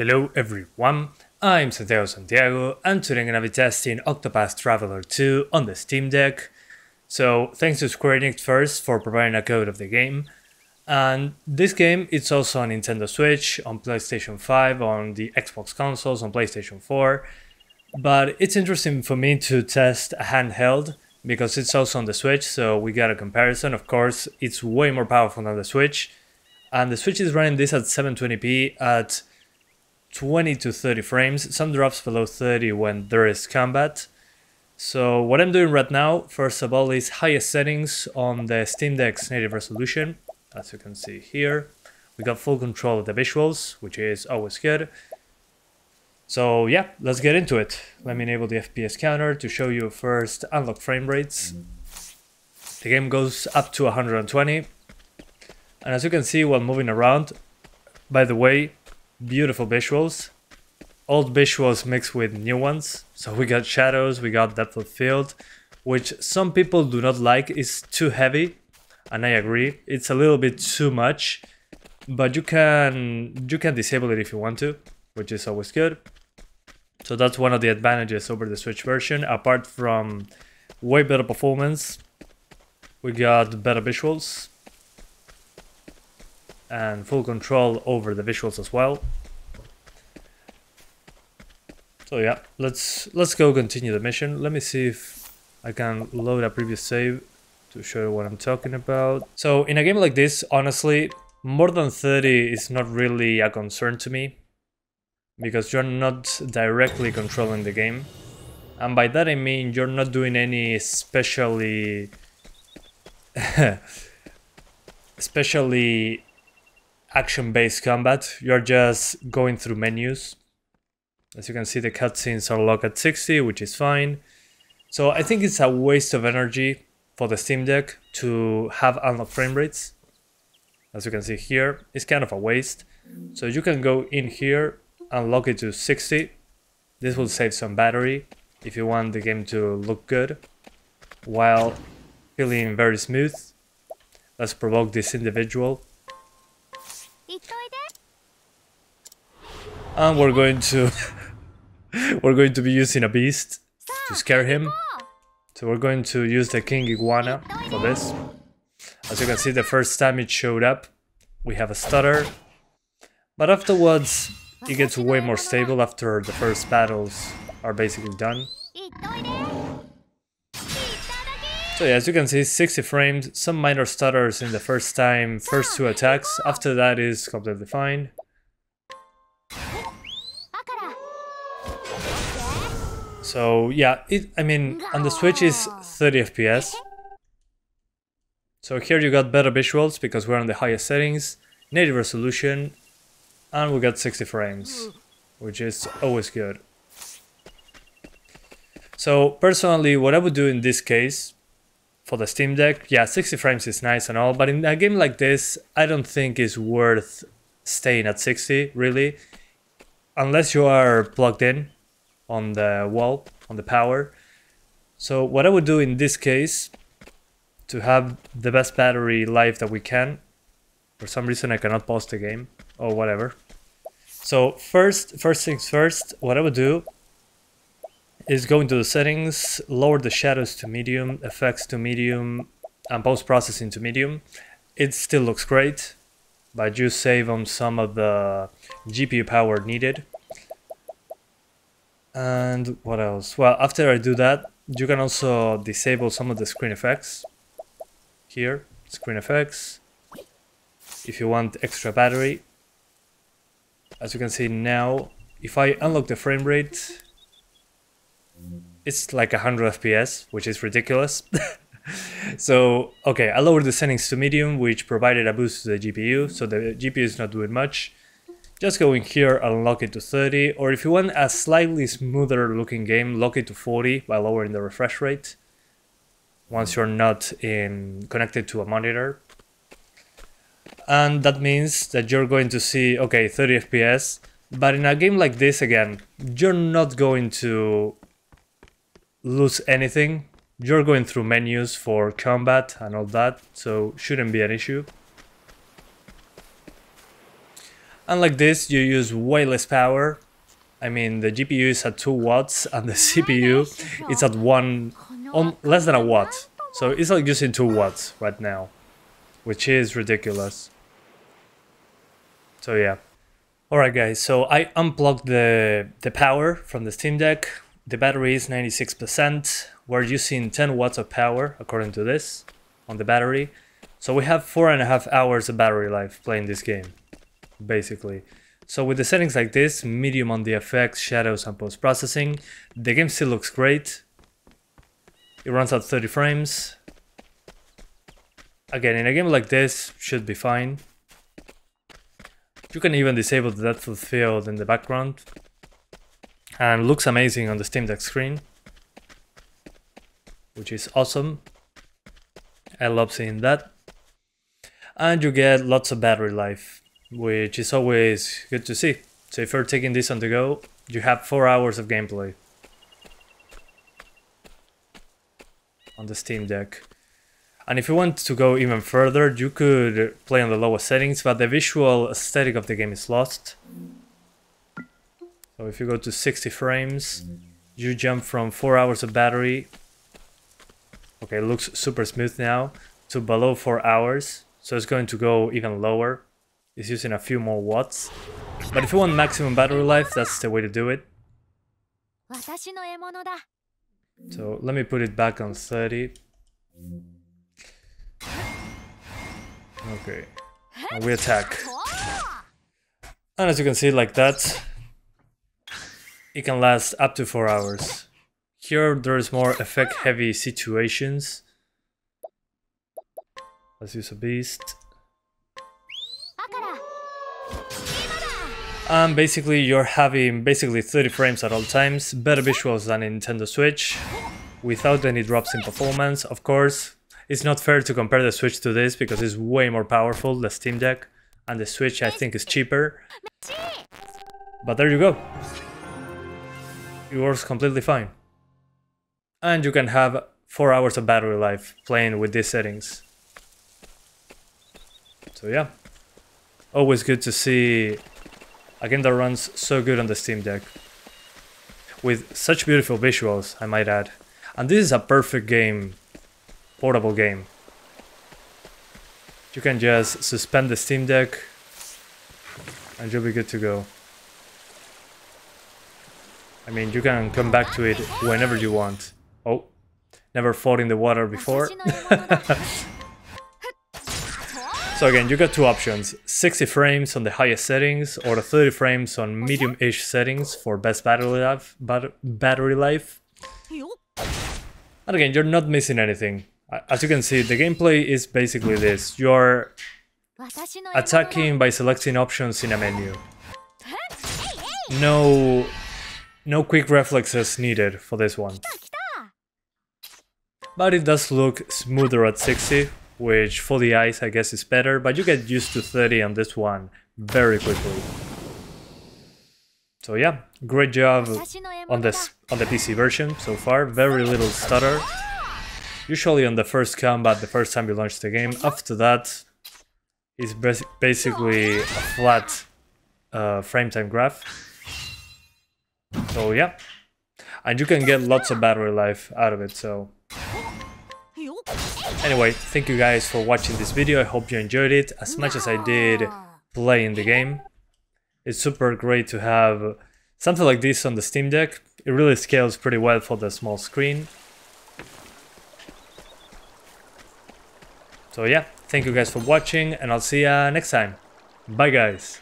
Hello everyone, I'm Santiago and today I'm gonna be testing Octopath Traveler 2 on the Steam Deck. So thanks to Square Enix first for providing a code of the game. And this game it's also on Nintendo Switch, on PlayStation 5, on the Xbox consoles, on PlayStation 4. But it's interesting for me to test a handheld because it's also on the Switch, so we got a comparison. Of course, it's way more powerful than the Switch. And the Switch is running this at 720p at 20 to 30 frames, some drops below 30 when there is combat. So what I'm doing right now, first of all, is highest settings on the Steam Deck's native resolution. As you can see here, we got full control of the visuals, which is always good. So yeah, let's get into it. Let me enable the FPS counter to show you first unlock frame rates. The game goes up to 120. And as you can see while moving around, by the way, beautiful visuals, old visuals mixed with new ones. So we got shadows, we got depth of field, which some people do not like, is too heavy, and I agree, it's a little bit too much, but you can disable it if you want to, which is always good. So that's one of the advantages over the Switch version. Apart from way better performance, we got better visuals and full control over the visuals as well. So yeah, let's go continue the mission. Let me see if I can load a previous save to show you what I'm talking about. So in a game like this, honestly, more than 30 is not really a concern to me because you're not directly controlling the game. And by that I mean you're not doing any especially action-based combat. You're just going through menus. As you can see, the cutscenes are locked at 60, which is fine. So I think it's a waste of energy for the Steam Deck to have unlocked frame rates. As you can see here, it's kind of a waste. So you can go in here and lock it to 60. This will save some battery if you want the game to look good while feeling very smooth. Let's provoke this individual. And we're going to be using a beast to scare him. So we're going to use the King Iguana for this. As you can see, the first time it showed up, we have a stutter. But afterwards, it gets way more stable after the first battles are basically done. So yeah, as you can see, 60 frames, some minor stutters in the first two attacks. After that is completely fine. So yeah, I mean, on the Switch is 30 FPS. So here you got better visuals because we're on the highest settings, native resolution, and we got 60 frames, which is always good. So personally, what I would do in this case, for the Steam Deck, yeah, 60 frames is nice and all, but in a game like this, I don't think it's worth staying at 60, really, unless you are plugged in on the wall, on the power. So what I would do in this case, to have the best battery life that we can, for some reason I cannot pause the game, or whatever. So first things first, what I would do is go into the settings, lower the shadows to medium, effects to medium, and post-processing to medium. It still looks great, but you save on some of the GPU power needed. And what else? Well, after I do that, you can also disable some of the screen effects. Here, screen effects, if you want extra battery. As you can see now, if I unlock the frame rate, it's like 100 FPS, which is ridiculous. So, okay, I lowered the settings to medium, which provided a boost to the GPU, so the GPU is not doing much. Just go in here and lock it to 30, or if you want a slightly smoother looking game, lock it to 40 by lowering the refresh rate once you're not connected to a monitor. And that means that you're going to see, okay, 30 FPS, but in a game like this, again, you're not going to lose anything. You're going through menus for combat and all that, so shouldn't be an issue. Unlike this, you use way less power. I mean, the GPU is at 2 watts and the CPU is at less than a watt. So it's like using 2 watts right now, which is ridiculous. So yeah. Alright guys, so I unplugged the power from the Steam Deck. The battery is 96%. We're using 10 watts of power, according to this, on the battery. So we have 4.5 hours of battery life playing this game, basically. So with the settings like this, medium on the effects, shadows and post-processing, the game still looks great. It runs at 30 frames. Again, in a game like this, should be fine. You can even disable the depth of field in the background. And looks amazing on the Steam Deck screen, which is awesome. I love seeing that. And you get lots of battery life, which is always good to see. So if you're taking this on the go, you have 4 hours of gameplay on the Steam Deck. And if you want to go even further, you could play on the lowest settings, but the visual aesthetic of the game is lost. So if you go to 60 frames, you jump from 4 hours of battery, okay, it looks super smooth now, to below 4 hours. So it's going to go even lower. It's using a few more watts. But if you want maximum battery life, that's the way to do it. So let me put it back on 30. Okay, and we attack. And as you can see, like that, it can last up to 4 hours. Here there's more effect heavy situations. Let's use a beast. And basically you're having 30 frames at all times, better visuals than Nintendo Switch, without any drops in performance. Of course, it's not fair to compare the Switch to this because it's way more powerful, the Steam Deck, and the Switch I think is cheaper. But there you go. It works completely fine. And you can have 4 hours of battery life playing with these settings. So yeah, always good to see a game that runs so good on the Steam Deck. With such beautiful visuals, I might add. And this is a perfect game, portable game. You can just suspend the Steam Deck and you'll be good to go. I mean, you can come back to it whenever you want. Oh, never fought in the water before. So again, you got two options, 60 frames on the highest settings or 30 frames on medium-ish settings for best battery life. And again, you're not missing anything. As you can see, the gameplay is basically this. You're attacking by selecting options in a menu. No quick reflexes needed for this one. But it does look smoother at 60, which for the eyes I guess is better, but you get used to 30 on this one very quickly. So yeah, great job on the PC version so far, very little stutter. Usually on the first combat, the first time you launch the game, after that it's basically a flat frame time graph. So yeah, and you can get lots of battery life out of it, so... Anyway, thank you guys for watching this video, I hope you enjoyed it as much as I did playing the game. It's super great to have something like this on the Steam Deck, it really scales pretty well for the small screen. So yeah, thank you guys for watching and I'll see ya next time. Bye guys!